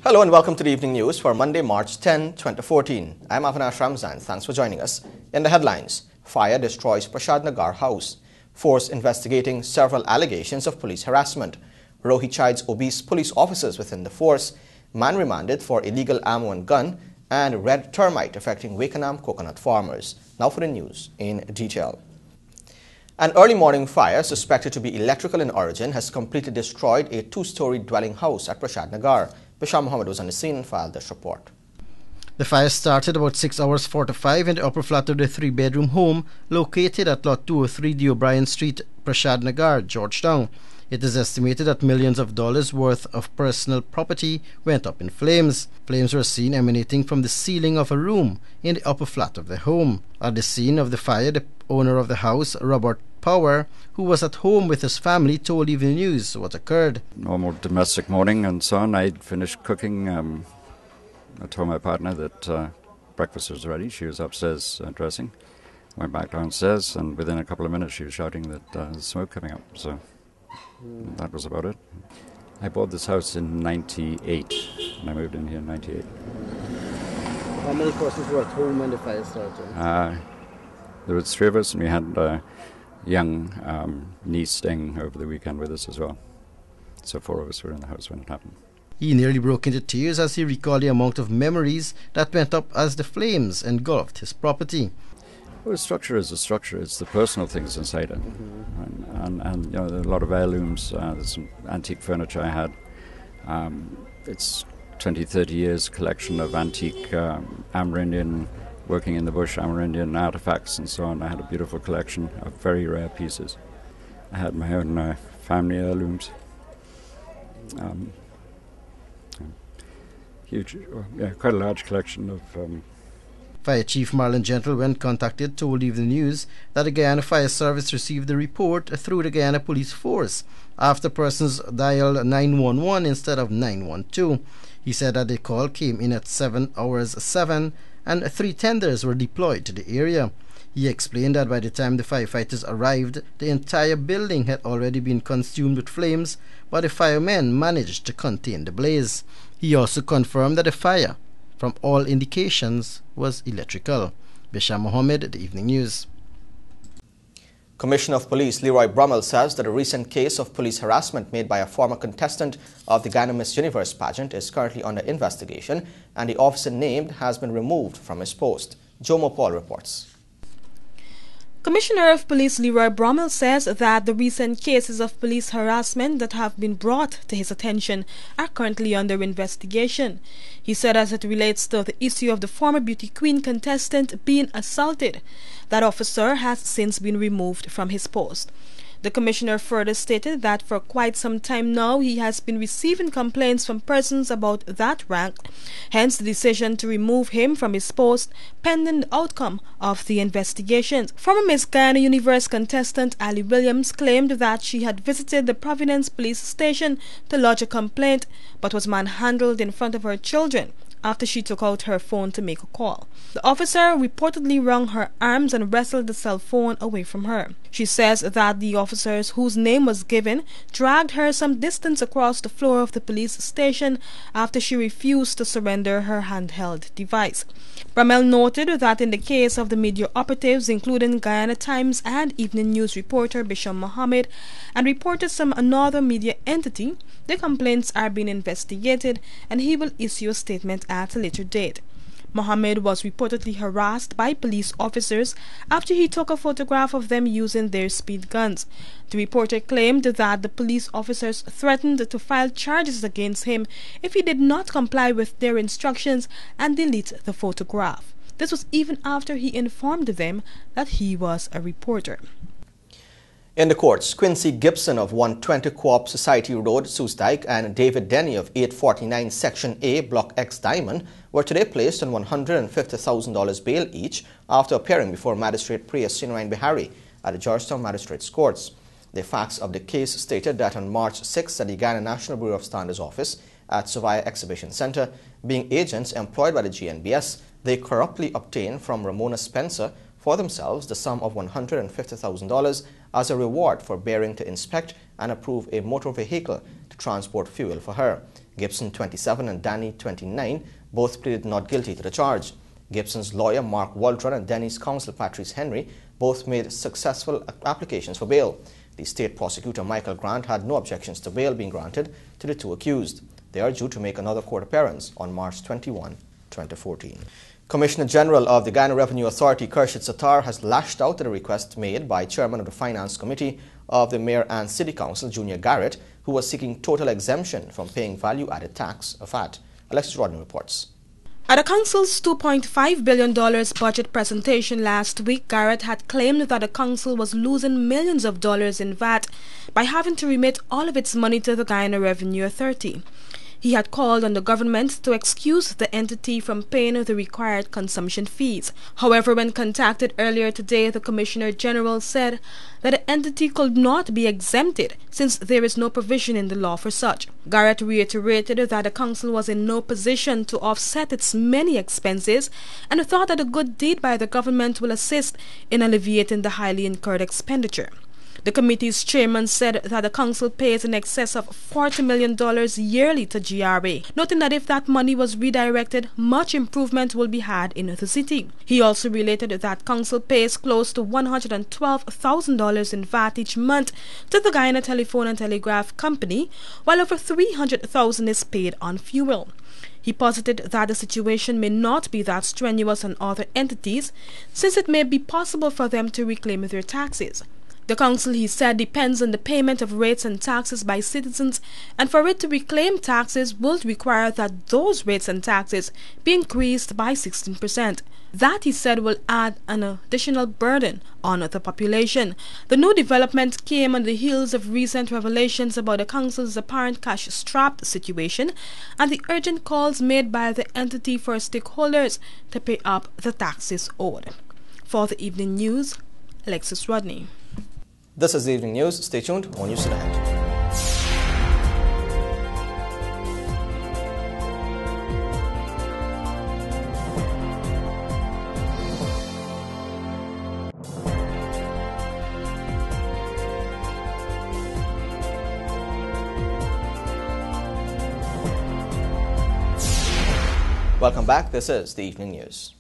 Hello and welcome to the Evening News for Monday, March 10, 2014. I'm Avinash Ramzan. Thanks for joining us. In the headlines, fire destroys Prashad Nagar house. Force investigating several allegations of police harassment. Rohi chides obese police officers within the force. Man remanded for illegal ammo and gun. And red termite affecting Wakenham coconut farmers. Now for the news in detail. An early morning fire suspected to be electrical in origin has completely destroyed a two-story dwelling house at Prashad Nagar. Bisham Mohammed was on the scene and filed this report. The fire started about 6 hours 45 in the upper flat of the three-bedroom home located at Lot 203 D. O'Brien Street, Prashad Nagar, Georgetown. It is estimated that millions of dollars worth of personal property went up in flames. Flames were seen emanating from the ceiling of a room in the upper flat of the home. At the scene of the fire, the owner of the house, Robert Power, who was at home with his family, told Evening News what occurred. Normal domestic morning and so on. I'd finished cooking. I told my partner that breakfast was ready. She was upstairs dressing. Went back downstairs, and within a couple of minutes she was shouting that there's smoke coming up. So that was about it. I bought this house in 98, and I moved in here in 98. How many persons were at home when the fire started? There was three of us, and we had a young niece staying over the weekend with us as well. So four of us were in the house when it happened. He nearly broke into tears as he recalled the amount of memories that went up as the flames engulfed his property. Well, a structure is a structure. It's the personal things inside it. And you know, there are a lot of heirlooms. There's some antique furniture I had. It's 20, 30 years collection of antique Amerindian, working in the bush, Amerindian artifacts and so on. I had a beautiful collection of very rare pieces. I had my own family heirlooms. Huge, quite a large collection of... Fire Chief Marlon Gentle, when contacted, told Evening News that the Guyana Fire Service received the report through the Guyana Police Force after persons dialed 911 instead of 912. He said that the call came in at 7 hours 7 and 3 tenders were deployed to the area. He explained that by the time the firefighters arrived, the entire building had already been consumed with flames, but the firemen managed to contain the blaze. He also confirmed that the fire, from all indications, was electrical. Bisham Mohammed, The Evening News. Commissioner of Police Leroy Brummel says that a recent case of police harassment made by a former contestant of the Guyana Miss Universe pageant is currently under investigation, and the officer named has been removed from his post. Jomo Paul reports. Commissioner of Police Leroy Brummel says that the recent cases of police harassment that have been brought to his attention are currently under investigation. He said as it relates to the issue of the former beauty queen contestant being assaulted, that officer has since been removed from his post. The commissioner further stated that for quite some time now he has been receiving complaints from persons about that rank, hence the decision to remove him from his post pending the outcome of the investigations. Former Miss Guyana Universe contestant Ali Williams claimed that she had visited the Providence police station to lodge a complaint but was manhandled in front of her children after she took out her phone to make a call. The officer reportedly wrung her arms and wrestled the cell phone away from her. She says that the officers whose name was given dragged her some distance across the floor of the police station after she refused to surrender her handheld device. Brummel noted that in the case of the media operatives, including Guyana Times and Evening News reporter Bisham Mohammed and reporters from another media entity, the complaints are being investigated and he will issue a statement at a later date. Mohammed was reportedly harassed by police officers after he took a photograph of them using their speed guns. The reporter claimed that the police officers threatened to file charges against him if he did not comply with their instructions and delete the photograph. This was even after he informed them that he was a reporter. In the courts, Quincy Gibson of 120 Co-op Society Road, Soosdijk, and David Denny of 849 Section A, Block X Diamond were today placed on $150,000 bail each after appearing before Magistrate Priya Sinarayan Bihari at the Georgetown Magistrates Courts. The facts of the case stated that on March 6 at the Guyana National Bureau of Standards office at Savaya Exhibition Center, being agents employed by the GNBS, they corruptly obtained from Ramona Spencer for themselves the sum of $150,000 as a reward for bearing to inspect and approve a motor vehicle to transport fuel for her. Gibson, 27, and Danny, 29, both pleaded not guilty to the charge. Gibson's lawyer, Mark Waldron, and Denny's counsel, Patrice Henry, both made successful applications for bail. The state prosecutor, Michael Grant, had no objections to bail being granted to the two accused. They are due to make another court appearance on March 21, 2014. Commissioner General of the Guyana Revenue Authority, Khurshid Sattar, has lashed out at a request made by Chairman of the Finance Committee of the Mayor and City Council, Junior Garrett, who was seeking total exemption from paying value-added tax, VAT. Alexis Rodney reports. At the Council's $2.5 billion budget presentation last week, Garrett had claimed that the Council was losing millions of dollars in VAT by having to remit all of its money to the Guyana Revenue Authority. He had called on the government to excuse the entity from paying the required consumption fees. However, when contacted earlier today, the Commissioner General said that the entity could not be exempted since there is no provision in the law for such. Garrett reiterated that the Council was in no position to offset its many expenses and thought that a good deed by the government will assist in alleviating the highly incurred expenditure. The committee's chairman said that the council pays in excess of $40 million yearly to GRA, noting that if that money was redirected, much improvement will be had in the city. He also related that council pays close to $112,000 in VAT each month to the Guyana Telephone and Telegraph Company, while over $300,000 is paid on fuel. He posited that the situation may not be that strenuous on other entities, since it may be possible for them to reclaim their taxes. The Council, he said, depends on the payment of rates and taxes by citizens, and for it to reclaim taxes will require that those rates and taxes be increased by 16%. That, he said, will add an additional burden on the population. The new development came on the heels of recent revelations about the Council's apparent cash-strapped situation and the urgent calls made by the entity for stakeholders to pay up the taxes owed. For the evening news, Alexis Rodney. This is the evening news. Stay tuned. More news to the hand. Welcome back. This is the evening news.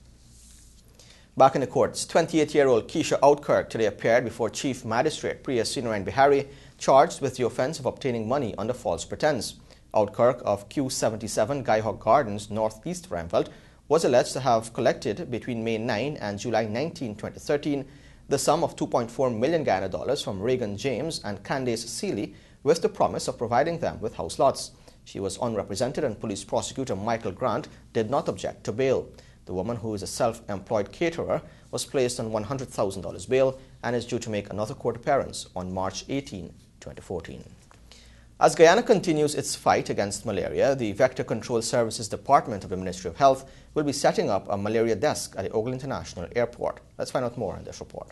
Back in the courts, 28-year-old Keisha Outkirk today appeared before Chief Magistrate Priya Sinarayan Bihari, charged with the offence of obtaining money under false pretense. Outkirk of Q77 Guyhawk Gardens, northeast Remveld, was alleged to have collected between May 9 and July 19, 2013, the sum of $2.4 million Guyana from Reagan James and Candace Seeley with the promise of providing them with house lots. She was unrepresented and police prosecutor Michael Grant did not object to bail. The woman, who is a self-employed caterer, was placed on $100,000 bail and is due to make another court appearance on March 18, 2014. As Guyana continues its fight against malaria, the Vector Control Services Department of the Ministry of Health will be setting up a malaria desk at the Ogle International Airport. Let's find out more in this report.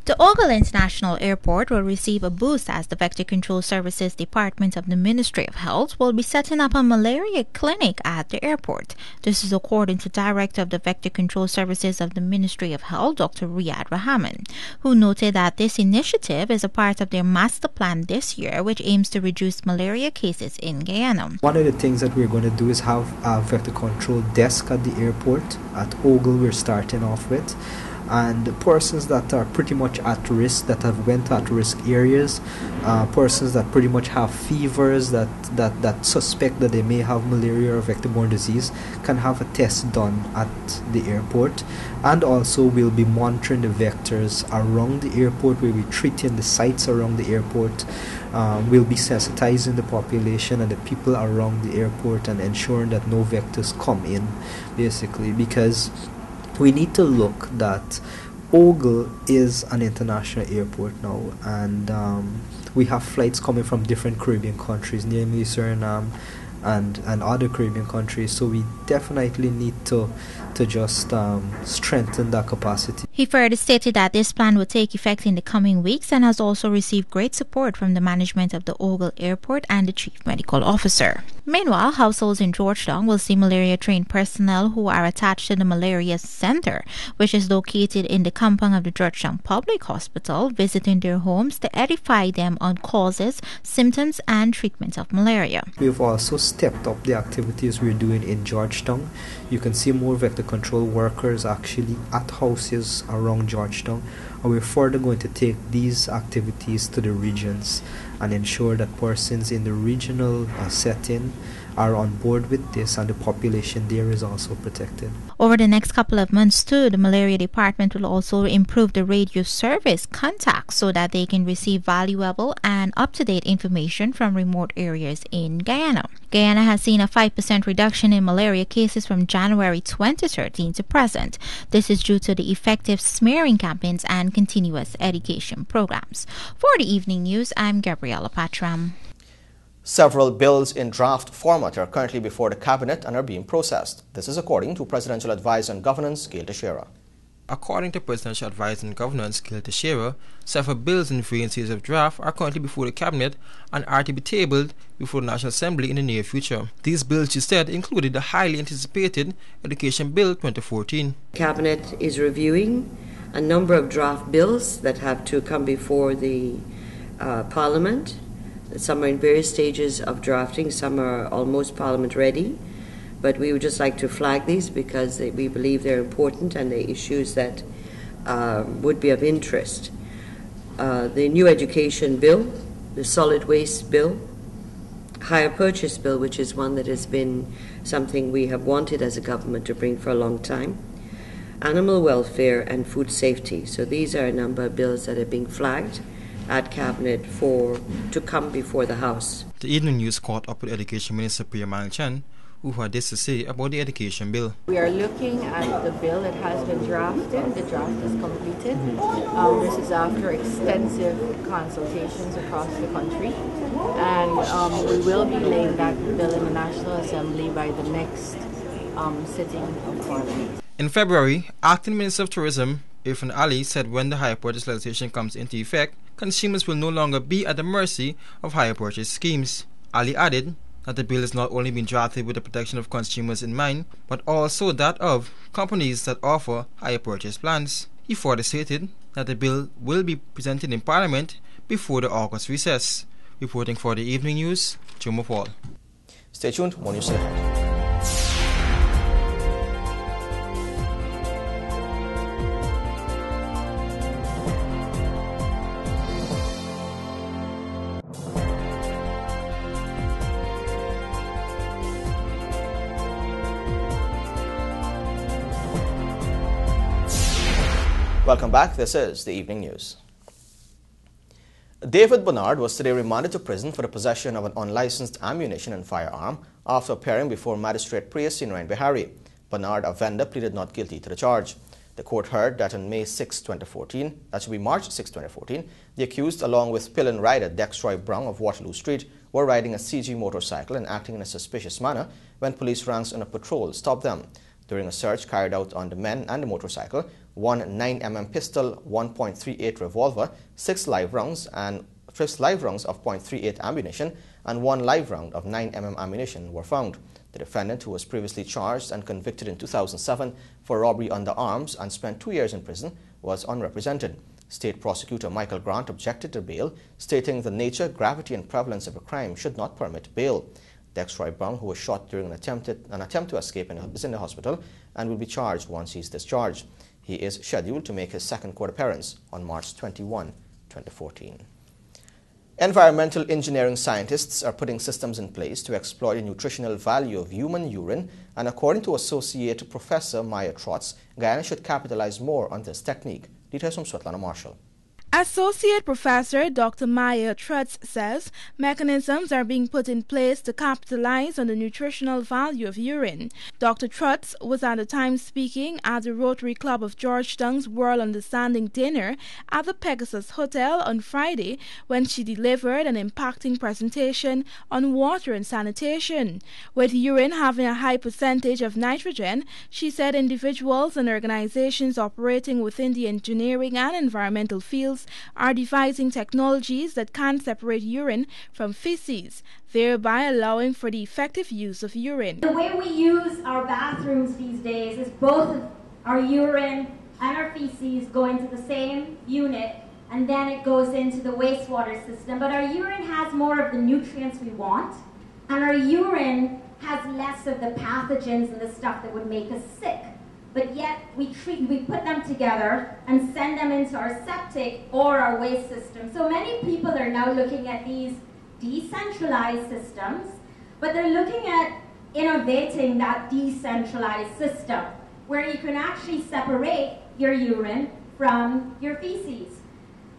The Ogle International Airport will receive a boost as the Vector Control Services Department of the Ministry of Health will be setting up a malaria clinic at the airport. This is according to Director of the Vector Control Services of the Ministry of Health, Dr. Riyad Rahman, who noted that this initiative is a part of their master plan this year, which aims to reduce malaria cases in Guyana. One of the things that we're going to do is have a vector control desk at the airport. At Ogle, we're starting off with. And persons that are pretty much at risk, that have went to at-risk areas, persons that pretty much have fevers, that suspect that they may have malaria or vector-borne disease, can have a test done at the airport. And also we'll be monitoring the vectors around the airport. We'll be treating the sites around the airport. We'll be sensitizing the population and the people around the airport and ensuring that no vectors come in, basically, because we need to look that Ogle is an international airport now, and we have flights coming from different Caribbean countries, namely Suriname and other Caribbean countries, so we definitely need to just strengthen that capacity. He further stated that this plan will take effect in the coming weeks and has also received great support from the management of the Ogle Airport and the Chief Medical Officer. Meanwhile, households in Georgetown will see malaria-trained personnel who are attached to the Malaria Center, which is located in the compound of the Georgetown Public Hospital, visiting their homes to edify them on causes, symptoms, and treatment of malaria. We've also stepped up the activities we're doing in Georgetown. You can see more vector control workers actually at houses around Georgetown, and we're further going to take these activities to the regions and ensure that persons in the regional setting are on board with this, and the population there is also protected. Over the next couple of months too, the Malaria Department will also improve the radio service contacts so that they can receive valuable and up-to-date information from remote areas in Guyana. Guyana has seen a 5% reduction in malaria cases from January 2013 to present. This is due to the effective smearing campaigns and continuous education programs. For the evening news, I'm Gabriela Patram. Several bills in draft format are currently before the Cabinet and are being processed. This is according to Presidential Advisor on Governance, Gail Teixeira. According to Presidential Advisor on Governance, Gail Teixeira, several bills in various stages of draft are currently before the Cabinet and are to be tabled before the National Assembly in the near future. These bills, she said, included the highly anticipated Education Bill 2014. Cabinet is reviewing a number of draft bills that have to come before the Parliament. Some are in various stages of drafting, some are almost Parliament ready, but we would just like to flag these because we believe they're important and they're issues that would be of interest. The new education bill, the solid waste bill, hire purchase bill, which is one that has been something we have wanted as a government to bring for a long time, animal welfare and food safety. So these are a number of bills that are being flagged at Cabinet to come before the House. The evening news caught up with Education Minister Priya Malchan, who had this to say about the education bill. We are looking at the bill that has been drafted. The draft is completed. This is after extensive consultations across the country. And we will be laying that bill in the National Assembly by the next sitting of Parliament. In February, Acting Minister of Tourism Irfan Ali said when the hire purchase legislation comes into effect, consumers will no longer be at the mercy of hire purchase schemes. Ali added that the bill is not only being drafted with the protection of consumers in mind, but also that of companies that offer hire purchase plans. He further stated that the bill will be presented in Parliament before the August recess. Reporting for the evening news, Jomo Paul. Stay tuned, more news still ahead. Welcome back. This is the evening news. David Bernard was today remanded to prison for the possession of an unlicensed ammunition and firearm after appearing before Magistrate Priya Sinarayan Bihari. Bernard, a vendor, pleaded not guilty to the charge. The court heard that on May 6, 2014, that should be March 6, 2014, the accused, along with Pillen rider Dextroy Brown of Waterloo Street, were riding a CG motorcycle and acting in a suspicious manner when police ranks on a patrol stopped them. During a search carried out on the men and the motorcycle, one 9mm pistol, 1.38 revolver, 6 live rounds of .38 ammunition, and 1 live round of 9mm ammunition were found. The defendant, who was previously charged and convicted in 2007 for robbery under arms and spent 2 years in prison, was unrepresented. State Prosecutor Michael Grant objected to bail, stating the nature, gravity, and prevalence of a crime should not permit bail. Dextroy Brown, who was shot during an attempt to escape, is in the hospital and will be charged once he is discharged. He is scheduled to make his second court appearance on March 21, 2014. Environmental engineering scientists are putting systems in place to exploit the nutritional value of human urine, and according to Associate Professor Maya Trotz, Guyana should capitalize more on this technique. Details from Svetlana Marshall. Associate Professor Dr. Maya Trutz says mechanisms are being put in place to capitalize on the nutritional value of urine. Dr. Trutz was at the time speaking at the Rotary Club of Georgetown's World Understanding Dinner at the Pegasus Hotel on Friday when she delivered an impacting presentation on water and sanitation. With urine having a high percentage of nitrogen, she said individuals and organizations operating within the engineering and environmental fields are devising technologies that can separate urine from feces, thereby allowing for the effective use of urine. The way we use our bathrooms these days is both our urine and our feces go into the same unit and then it goes into the wastewater system. But our urine has more of the nutrients we want, and our urine has less of the pathogens and the stuff that would make us sick. But yet we put them together and send them into our septic or our waste system. So many people are now looking at these decentralized systems, but they're looking at innovating that decentralized system where you can actually separate your urine from your feces.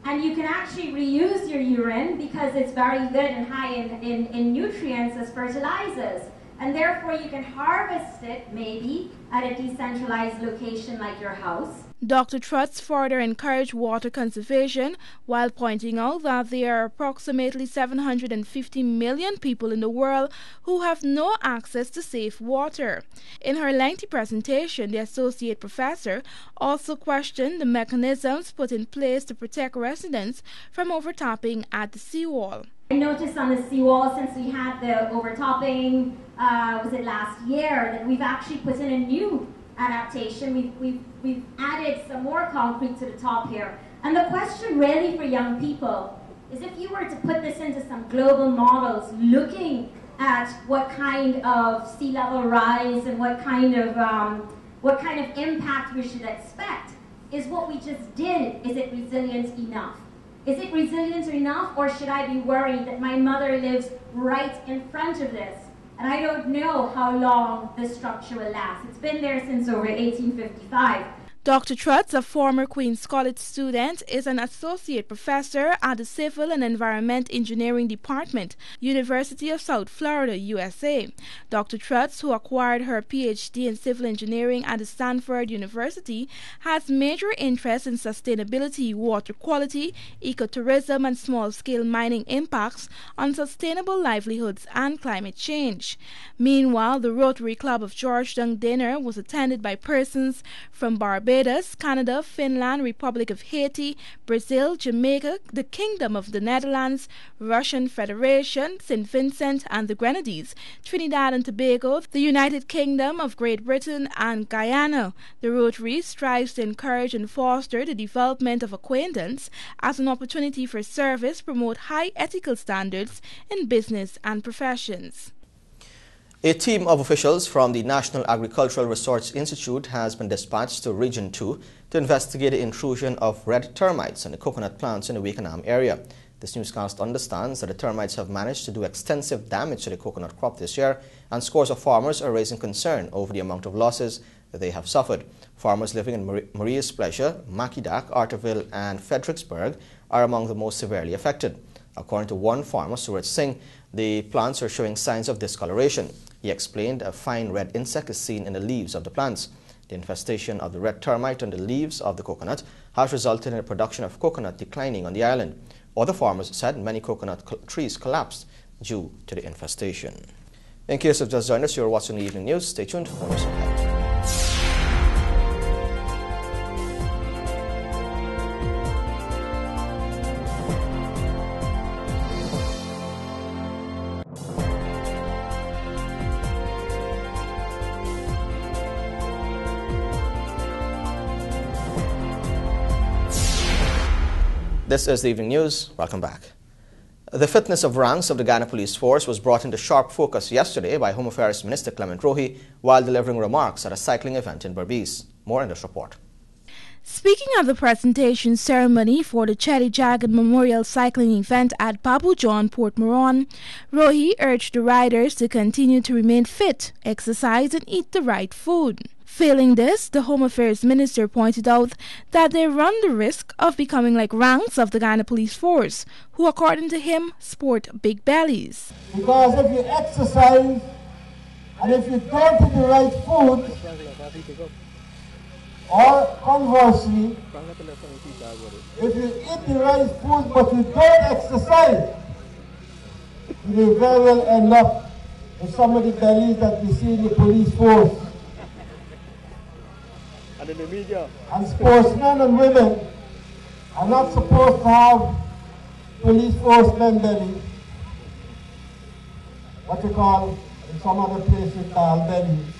And you can actually reuse your urine because it's very good and high in nutrients as fertilizers. And therefore you can harvest it maybe at a decentralized location like your house. Dr. Trutz further encouraged water conservation while pointing out that there are approximately 750 million people in the world who have no access to safe water. In her lengthy presentation, the associate professor also questioned the mechanisms put in place to protect residents from overtopping at the seawall. I noticed on the seawall, since we had the overtopping, was it last year, that we've actually put in a new adaptation. We've added some more concrete to the top here. And the question really for young people is, if you were to put this into some global models looking at what kind of sea level rise and what kind of impact we should expect, is what we just did, is it resilient enough? Is it resilient enough, or should I be worried that my mother lives right in front of this and I don't know how long this structure will last? It's been there since over 1855. Dr. Trutz, a former Queen's College student, is an associate professor at the Civil and Environment Engineering Department, University of South Florida, USA. Dr. Trutz, who acquired her PhD in civil engineering at the Stanford University, has major interests in sustainability, water quality, ecotourism, and small-scale mining impacts on sustainable livelihoods and climate change. Meanwhile, the Rotary Club of Georgetown dinner was attended by persons from Barbados, Canada, Finland, Republic of Haiti, Brazil, Jamaica, the Kingdom of the Netherlands, Russian Federation, St. Vincent and the Grenadines, Trinidad and Tobago, the United Kingdom of Great Britain and Guyana. The Rotary strives to encourage and foster the development of acquaintance as an opportunity for service, promote high ethical standards in business and professions. A team of officials from the National Agricultural Research Institute has been dispatched to Region 2 to investigate the intrusion of red termites on the coconut plants in the Wakenham area. This newscast understands that the termites have managed to do extensive damage to the coconut crop this year, and scores of farmers are raising concern over the amount of losses that they have suffered. Farmers living in Maria's Pleasure, Makidak, Arterville and Fredericksburg are among the most severely affected. According to one farmer, Suraj Singh, the plants are showing signs of discoloration. He explained a fine red insect is seen in the leaves of the plants. The infestation of the red termite on the leaves of the coconut has resulted in the production of coconut declining on the island. Other farmers said many coconut trees collapsed due to the infestation. In case you've just joined us, you're watching the evening news. Stay tuned for more ahead. This is the evening news. Welcome back. The fitness of ranks of the Ghana Police Force was brought into sharp focus yesterday by Home Affairs Minister Clement Rohi while delivering remarks at a cycling event in Berbice. More in this report. Speaking at the presentation ceremony for the Chetty Jagan Memorial Cycling event at Babu John, Port Moron, Rohi urged the riders to continue to remain fit, exercise and eat the right food. Failing this, the Home Affairs Minister pointed out that they run the risk of becoming like ranks of the Guyana Police Force, who according to him sport big bellies. Because if you exercise and if you don't eat the right food, or conversely, if you eat the right food but you don't exercise, you may very well end up with some of the bellies that we see in the police force. And in the media. And sportsmen and women are not supposed to have police force men belly. What you call in some other places called bellies.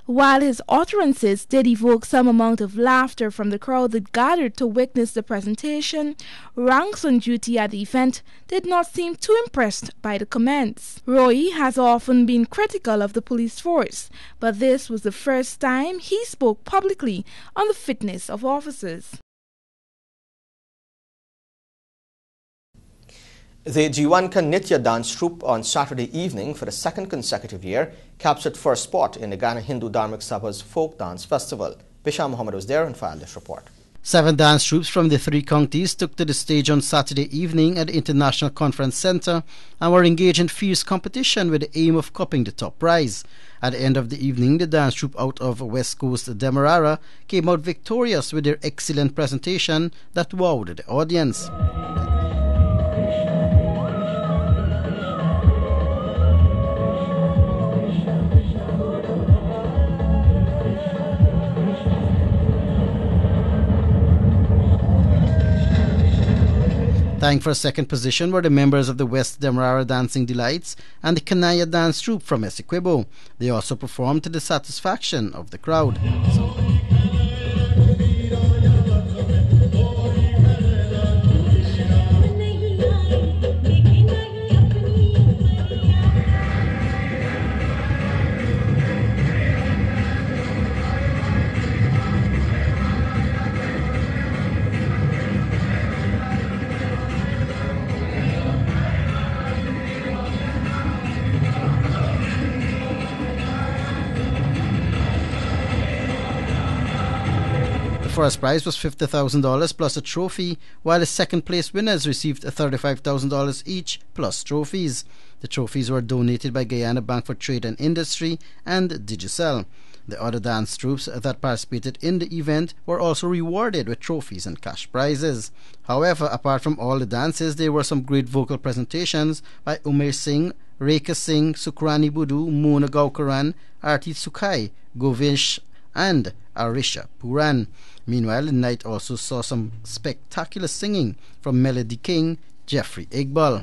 While his utterances did evoke some amount of laughter from the crowd that gathered to witness the presentation, ranks on duty at the event did not seem too impressed by the comments. Roy has often been critical of the police force, but this was the first time he spoke publicly on the fitness of officers. The Jiwanka Nitya dance troupe on Saturday evening for the second consecutive year captured first spot in the Ghana Hindu Dharmic Sabha's Folk Dance Festival. Bisham Mohammed was there and filed this report. 7 dance troupes from the 3 counties took to the stage on Saturday evening at the International Conference Centre and were engaged in fierce competition with the aim of cupping the top prize. At the end of the evening, the dance troupe out of West Coast Demerara came out victorious with their excellent presentation that wowed the audience. Tying for second position were the members of the West Demerara Dancing Delights and the Kanaya dance troupe from Essequibo. They also performed to the satisfaction of the crowd. The first prize was $50,000 plus a trophy, while the second place winners received $35,000 each plus trophies. The trophies were donated by Guyana Bank for Trade and Industry and Digicel. The other dance troupes that participated in the event were also rewarded with trophies and cash prizes. However, apart from all the dances, there were some great vocal presentations by Umer Singh, Rekha Singh, Sukrani Budu, Mona Gaukaran, Arti Sukai, Govish and Arisha Puran. Meanwhile, the night also saw some spectacular singing from Melody King, Jeffrey Iqbal.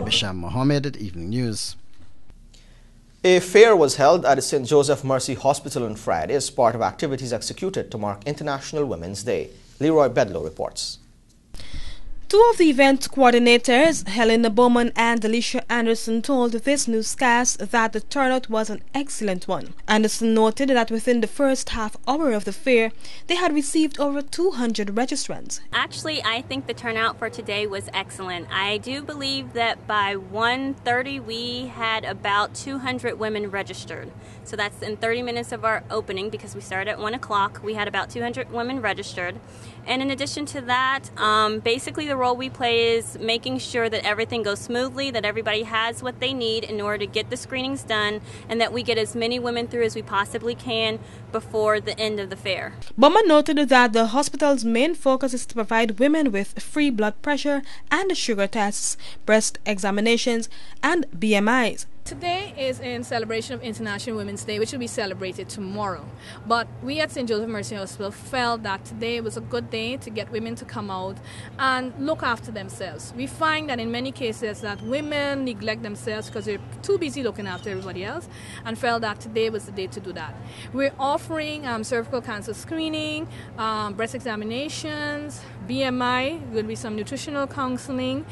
Bisham Mohammed at Evening News. A fair was held at the St. Joseph Mercy Hospital on Friday as part of activities executed to mark International Women's Day. Leroy Bedlow reports. 2 of the event coordinators, Helena Bowman and Alicia Anderson, told this newscast that the turnout was an excellent one. Anderson noted that within the first half hour of the fair, they had received over 200 registrants. Actually, I think the turnout for today was excellent. I do believe that by 1:30 we had about 200 women registered. So that's in 30 minutes of our opening, because we started at 1 o'clock. We had about 200 women registered. And in addition to that, basically the role we play is making sure that everything goes smoothly, that everybody has what they need in order to get the screenings done, and that we get as many women through as we possibly can before the end of the fair. Bowman noted that the hospital's main focus is to provide women with free blood pressure and sugar tests, breast examinations, and BMIs Today is in celebration of International Women's Day, which will be celebrated tomorrow. But we at St. Joseph Mercy Hospital felt that today was a good day to get women to come out and look after themselves. We find that in many cases that women neglect themselves because they're too busy looking after everybody else, and felt that today was the day to do that. We're offering cervical cancer screening, breast examinations, BMI, there will be some nutritional counseling,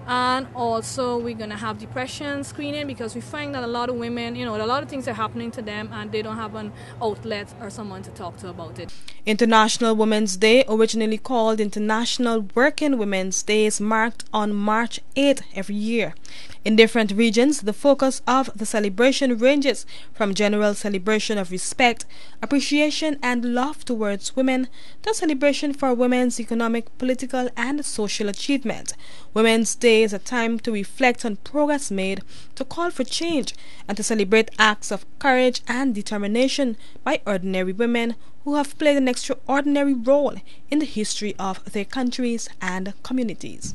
and also we're going to have depression screening because we find that a lot of women, a lot of things are happening to them and they don't have an outlet or someone to talk to about it. International Women's Day, originally called International Working Women's Day, is marked on March 8th every year. In different regions, the focus of the celebration ranges from general celebration of respect, appreciation and love towards women to celebration for women's economic, political and social achievement. Women's Day is a time to reflect on progress made, to call for change, and to celebrate acts of courage and determination by ordinary women who have played an extraordinary role in the history of their countries and communities.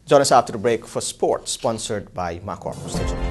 Join us after the break for sports, sponsored by Macor. Stay tuned.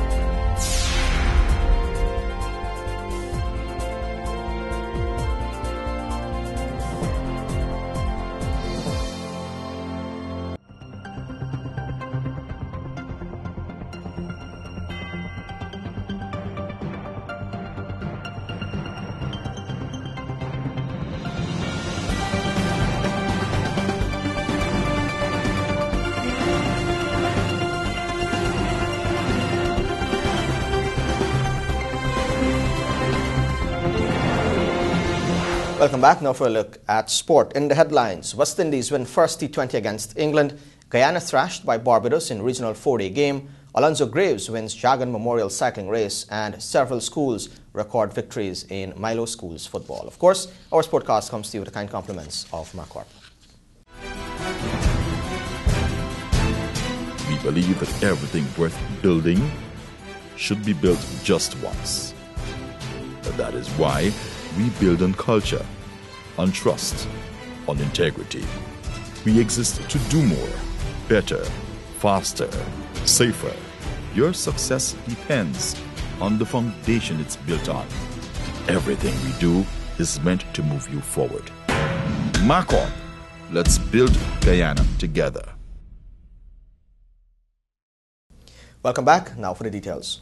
Welcome back. Now for a look at sport. In the headlines, West Indies win first T20 against England. Guyana thrashed by Barbados in regional 4-day game. Alonzo Graves wins Jagan Memorial cycling race, and several schools record victories in Milo Schools football. Of course, our sportcast comes to you with the kind compliments of Macor. We believe that everything worth building should be built just once. That is why we build on culture, on trust, on integrity. We exist to do more, better, faster, safer. Your success depends on the foundation it's built on. Everything we do is meant to move you forward. Macor, let's build Guyana together. Welcome back. Now for the details.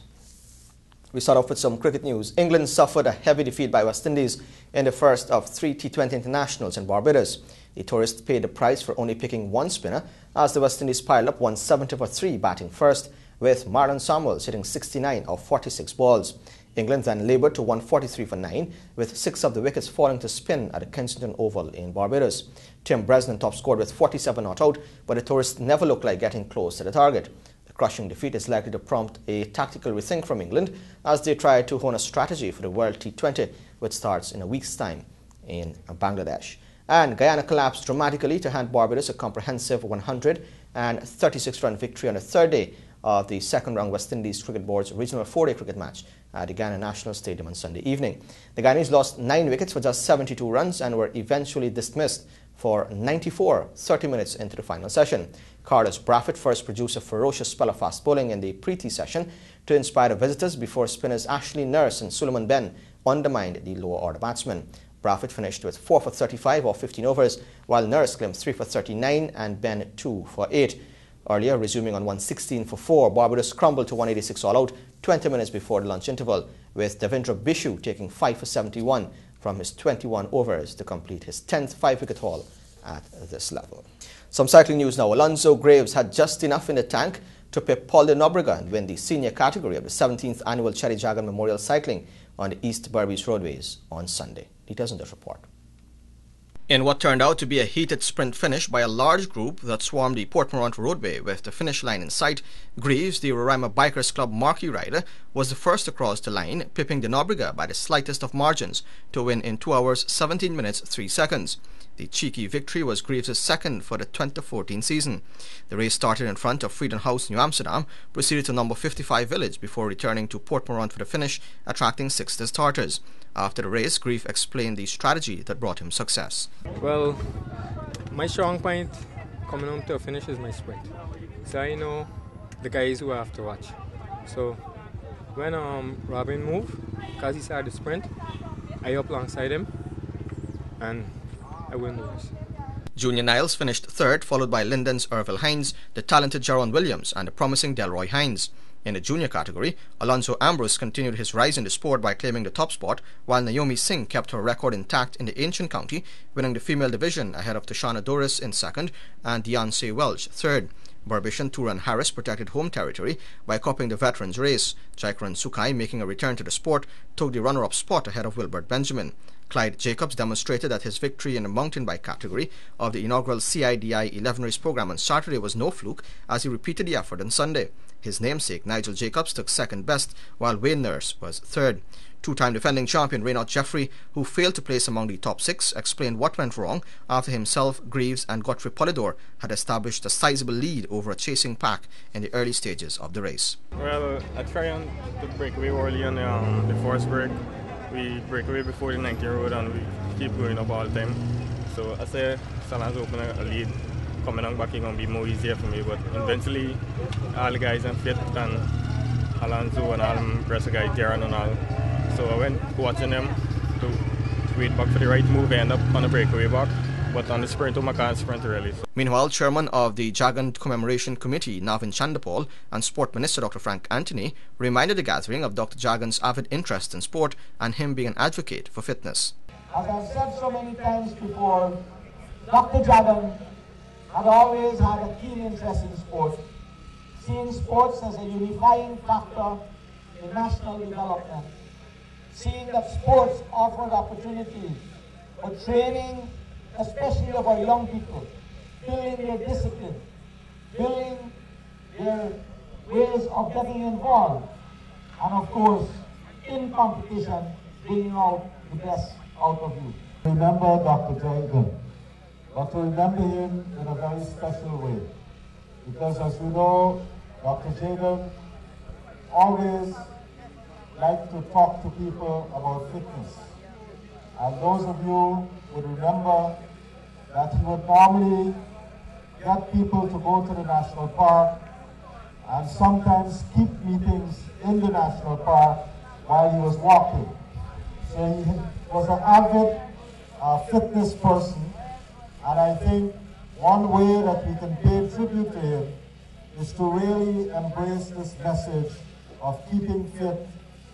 We start off with some cricket news. England suffered a heavy defeat by West Indies in the first of 3 T20 internationals in Barbados. The tourists paid the price for only picking one spinner as the West Indies piled up 170 for 3 batting first, with Marlon Samuels hitting 69 of 46 balls. England then laboured to 143 for 9, with 6 of the wickets falling to spin at the Kensington Oval in Barbados. Tim Bresnan top scored with 47 not out, but the tourists never looked like getting close to the target. Crushing defeat is likely to prompt a tactical rethink from England as they try to hone a strategy for the World T20, which starts in a week's time in Bangladesh. And Guyana collapsed dramatically to hand Barbados a comprehensive 136-run victory on the third day of the second-round West Indies Cricket Board's regional 4-day cricket match at the Guyana National Stadium on Sunday evening. The Guyanese lost 9 wickets for just 72 runs and were eventually dismissed for 94 30 minutes into the final session. Carlos Braffett first produced a ferocious spell of fast bowling in the pre-tea session to inspire the visitors before spinners Ashley Nurse and Suleiman Ben undermined the lower order batsmen. Braffett finished with 4 for 35 or 15 overs, while Nurse claimed 3 for 39 and Ben 2 for 8. Earlier, resuming on 116 for 4, Barbados crumbled to 186 all out 20 minutes before the lunch interval, with Devendra Bishu taking 5 for 71 from his 21 overs to complete his 10th 5-wicket haul at this level. Some cycling news now. Alonzo Graves had just enough in the tank to pip Paul de Nobrega and win the senior category of the 17th annual Cherry Jagan Memorial Cycling on the East Berbice roadways on Sunday. Details in this report. In what turned out to be a heated sprint finish by a large group that swarmed the Port Morant roadway with the finish line in sight, Graves, the Roraima Bikers Club marquee rider, was the first across the line, pipping de Nobrega by the slightest of margins to win in 2 hours, 17 minutes, 3 seconds. The cheeky victory was Graves' second for the 2014 season. The race started in front of Frieden House, New Amsterdam, proceeded to number 55 Village before returning to Port Morant for the finish, attracting 60 starters. After the race, Graves explained the strategy that brought him success. Well, my strong point coming home to a finish is my sprint. So I know the guys who I have to watch. So When Robin moved, because he started to sprint, I up alongside him, and I win the race. Junior Niles finished third, followed by Linden's Irville Hines, the talented Jaron Williams, and the promising Delroy Hines. In the junior category, Alonso Ambrose continued his rise in the sport by claiming the top spot, while Naomi Singh kept her record intact in the Ancient County, winning the female division ahead of Tashana Doris in second and Deoncé Welch third. Burbage and Turan Harris protected home territory by copying the veterans race. Jaikran Sukai, making a return to the sport, took the runner-up spot ahead of Wilbert Benjamin. Clyde Jacobs demonstrated that his victory in the mountain bike category of the inaugural CIDI 11 race program on Saturday was no fluke, as he repeated the effort on Sunday. His namesake, Nigel Jacobs, took second best, while Wayne Nurse was third. Two-time defending champion Raynaud Jeffrey, who failed to place among the top six, explained what went wrong after himself, Greaves and Godfrey Polidor had established a sizable lead over a chasing pack in the early stages of the race. Well, I tried to break away early on the first break. We break away before the 90 road and we keep going up all the time. So I say Salon's open a lead. Coming on back, it's going to be more easier for me. But eventually, all the guys are fit, and Alonso and all the rest of the guys, Darren and all. So I went watching them to wait back for the right move, end up on the breakaway back. But on the sprint, I can't sprint really. Meanwhile, Chairman of the Jagan Commemoration Committee, Navin Chandapal, and Sport Minister Dr. Frank Anthony reminded the gathering of Dr. Jagan's avid interest in sport and him being an advocate for fitness. As I've said so many times before, Dr. Jagan had always had a keen interest in sport, seeing sports as a unifying factor in national development, seeing that sports offered opportunities for training, especially of our young people, building their discipline, building their ways of getting involved, and of course, in competition, bringing out the best out of you. Remember Dr. Jagan, but to remember him in a very special way. Because as you know, Dr. Jagan always liked to talk to people about fitness. And those of you would remember that he would normally get people to go to the national park and sometimes keep meetings in the national park while he was walking. So he was an avid fitness person, and I think one way that we can pay tribute to him is to really embrace this message of keeping fit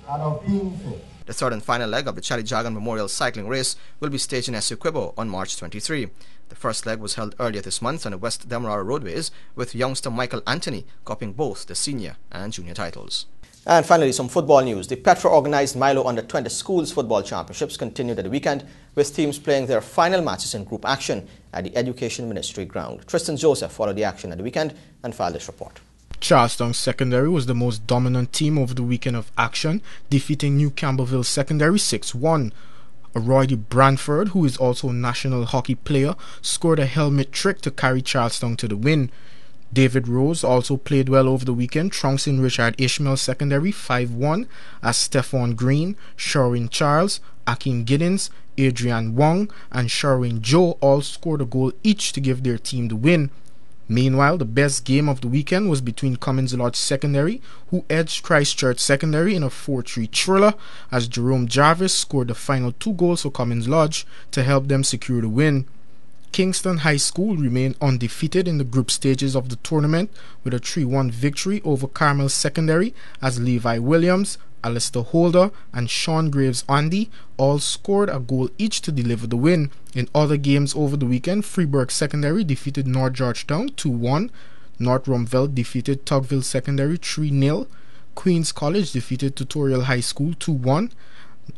and of being fit. The third and final leg of the Charlie Jagan Memorial Cycling Race will be staged in Essequibo on March 23. The first leg was held earlier this month on the West Demerara roadways, with youngster Michael Anthony copying both the senior and junior titles. And finally, some football news. The Petra-organized Milo Under-20 Schools Football Championships continued at the weekend, with teams playing their final matches in group action at the Education Ministry ground. Tristan Joseph followed the action at the weekend and filed this report. Charlestown Secondary was the most dominant team over the weekend of action, defeating New Campbellville Secondary 6-1. Roy Branford, who is also a national hockey player, scored a helmet trick to carry Charlestown to the win. David Rose also played well over the weekend, trouncing Richard Ishmael Secondary 5-1, as Stephon Green, Sherwin Charles, Akeem Giddens, Adrian Wong, and Sherwin Joe all scored a goal each to give their team the win. Meanwhile, the best game of the weekend was between Cummins Lodge Secondary, who edged Christchurch Secondary in a 4-3 thriller, as Jerome Jarvis scored the final 2 goals for Cummins Lodge to help them secure the win. Kingston High School remained undefeated in the group stages of the tournament with a 3-1 victory over Carmel Secondary, as Levi Williams, Alistair Holder, and Sean Graves Andy all scored a goal each to deliver the win. In other games over the weekend, Freeburg Secondary defeated North Georgetown 2-1, North Rumville defeated Tugville Secondary 3-0, Queens College defeated Tutorial High School 2-1,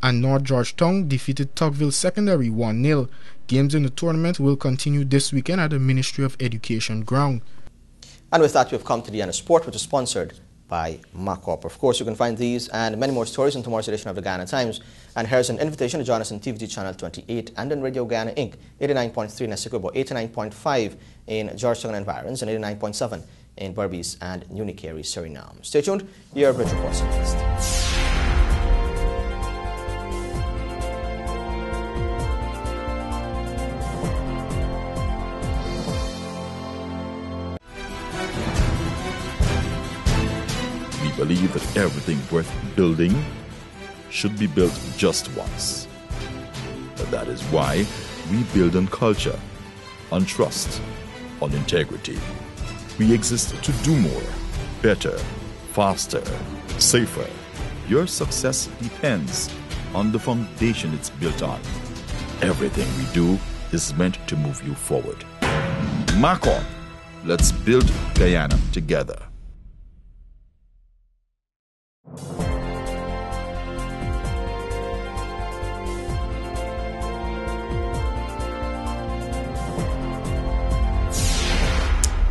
and North Georgetown defeated Tugville Secondary 1-0. Games in the tournament will continue this weekend at the Ministry of Education ground. And with that, we've come to the end of sport, which is sponsored by Marcorp. Of course, you can find these and many more stories in tomorrow's edition of the Guyana Times. And here's an invitation to join us on TVG Channel 28 and on Radio Guyana Inc. 89.3 in Essequibo, 89.5 in Georgetown and Environs, and 89.7 in Berbice and Unicary, Suriname. Stay tuned. Your Bridge Reports next. believe that everything worth building should be built just once. That is why we build on culture, on trust, on integrity. We exist to do more, better, faster, safer. Your success depends on the foundation it's built on. Everything we do is meant to move you forward. Mark on. Let's build Guyana together.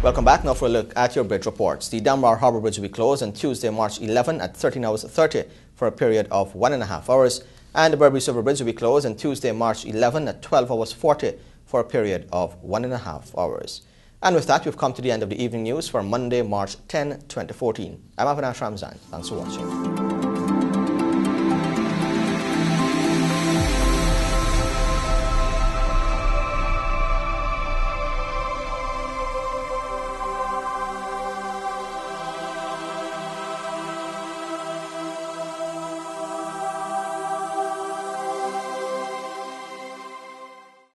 Welcome back. Now for a look at your bridge reports. The Damrar Harbour Bridge will be closed on Tuesday, March 11 at 13 hours 30 for a period of 1.5 hours. And the Berbice River Bridge will be closed on Tuesday, March 11 at 12 hours 40 for a period of 1.5 hours. And with that, we've come to the end of the evening news for Monday, March 10, 2014. I'm Avinash Ramzan. Thanks for watching.